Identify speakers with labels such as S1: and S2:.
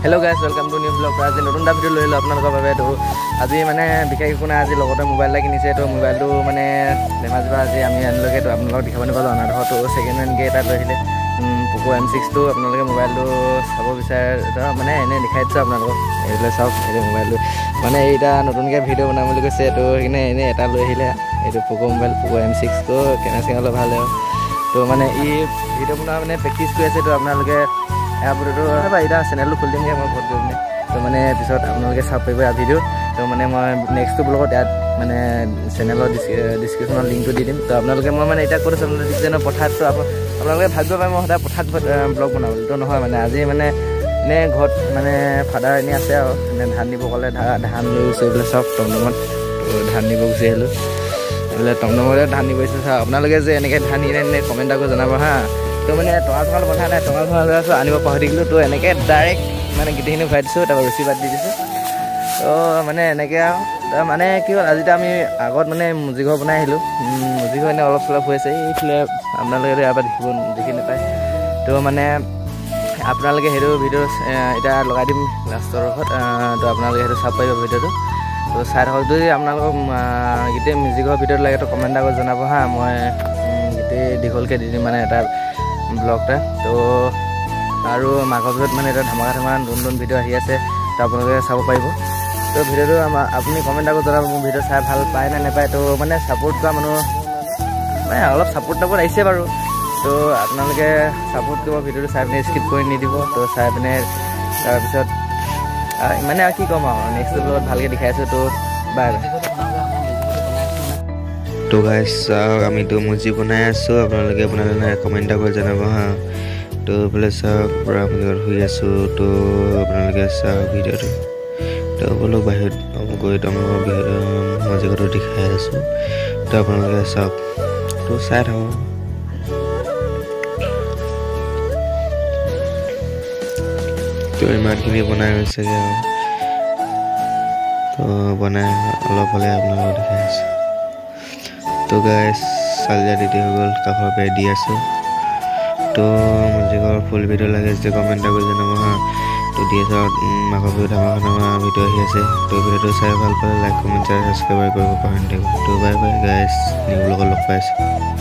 S1: hello guys welcome to new blog आज नतुन এটা ভিডিও লৈ লো আপোনালোকৰ বাবে তো আজি মানে বিশেষ কোনো আজি লগতে মোবাইল এটা কিনিছে তো মোবাইলটো মানে ধেমাজিবা আজি আমি আনলকে তো আপোনালোকক দেখাব নিপালো অনাধৰ তো সেকেন্ড হ্যান্ড গেট এটা লৈ আহিলে পোকো M6 তো আপোনালোকে মোবাইলটো চাব বিচাৰে মানে এনে দেখাই দিছো আপোনালোকক এইলে চাওক এই মোবাইলটো মানে এইটা নতুনকৈ ভিডিও বনাম বুলি কৈছে তো কিনে এনে এটা লৈ আহিলে এইটো পোকো মোবাইল পোকো M6 তো কেনেকৈ হলে ভাল হয় তো মানে ই ভিডিও বনোৱা মানে প্ৰেক্টিছ কৰি আছে তো আপোনালোকে আপুটো এটা চেনেলটো খুলি দিমগৈ মই ঘৰত গৈ পিনে তো মানে পিছত আপোনালোকে চাব পাৰিব ভিডিঅ' তো মানে মই নেক্সট ব্লগত ইয়াত মানে চেনেলৰ ডিছক্ৰিপশ্যনত লিংকটো দি দিম তো আপোনালোকে মই মানে এতিয়া ক'ত আছোঁ আপোনালোকে দেখিছে পথাৰটো আপোনালোকে ভাবিব পাৰে মই সদায় পথাৰত ব্লগ বনাবলৈ তো নহয় মানে আজি মানে এনে ঘৰত মানে ফাদাৰ এনেই আছে আৰু এনে ধান দিব ক'লে ধান লৈ গৈছে এইবিলাক চব টমটমত তো ধান দিব গুচি আহিলোঁ এইফালে টমটমতে ধান দিব গৈছে চাওক আপোনালোকে যে এনেকৈ ধান নিলে এনে কমেণ্ট আকৌ জনাব হা তো মানে টঙাল কথা নাই টঙাল লৈ আছোঁ আনিব পাহৰি থাকিলোঁ তো এনেকৈ ডাইৰেক্ট মানে গোটেইখিনি ভৰাই দিছোঁ তাৰপৰা ৰছী বাদ দি দিছোঁ তো মানে এনেকৈ আৰু মানে কি হ'ল আজিতো আমি আগত মানে মুজিঘৰ বনাই আহিলোঁ মুজিঘৰ এনেই অলপ চলপ হৈ আছে এইফালে আপোনালোকে ইয়াৰ পৰা দেখি নাপায় তো মানে আপোনালোকে সেইটো ভিডিঅ' এতিয়া লগাই দিম লাষ্টৰ লগত তো আপোনালোকে সেইটো চাব পাৰিব ভিডিঅ'টো তো চাই থাকক যদি আপোনালোকক গোটেই মিউজিকৰ ভিডিঅ'টো লাগে তো কমেণ্ট আগত জনাব হা মই গোটেই দীঘলকৈ দি দিম মানে এটা ব্লগ এটা তো আৰু মাঘৰ বিহুত মানে এটা ধামাকা নতুন ভিডিঅ' আহি আছে তো আপোনালোকে চাব পাৰিব তো ভিডিঅ'টো আপুনি কমেণ্ট আগত জনাব মোৰ ভিডিঅ' চাই ভাল পায় নে নাপায় তো মানে ছাপোৰ্ট কৰা মানুহ মানে অলপ ছাপোৰ্ট আহিছে বাৰু তো আপোনালোকে ছাপোৰ্ট কৰিব ভিডিঅ'টো চাই পিনে স্কিপ কৰি নিদিব তো চাই পিনে তাৰপিছত মানে আৰু কি ক'ম আৰু নেক্সট ব্লগত ভালকৈ দেখাই আছোঁ তো বাই বাই
S2: তো গাইছ চাওক আমিতো মুজি বনাই আছোঁ আপোনালোকে বনালে কমেণ্ট কৰি জনাব হা তো বোলে চাওক পূৰা আমি শুই আছোঁ তো আপোনালোকে চাওক ভিডিঅ'টো তো বোলো বাহিৰত গৈ তোমালোকৰ মজিঘৰটো দেখাই আছোঁ তো আপোনালোকে চাওক তো চাই থাকোঁ তো ইমানখিনি বনাই হৈছেগৈ আৰু তো বনাই অলপ হ'লে আপোনালোকক দেখাই আছোঁ তো গাইছ চাৰ্জাৰ ৰেডি হৈ গ'ল কাষৰ পৰা দি আছোঁ তো মুজিঘৰ ফুল ভিডিঅ' লাগে যদি কমেণ্ট কৰি জনাব হা তো দি আছোঁ মাঘৰ বিহু ধামাকা ভিডিঅ' আহি আছে তো ভিডিঅ'টো চাই ভাল পালে লাইক কমেণ্ট শ্বেয়াৰ ছাবস্ক্ৰাইব কৰিব পাহৰি নাথাকিব তো বাই বাই গাইছ নিউ ব্লগত লগ পাই আছোঁ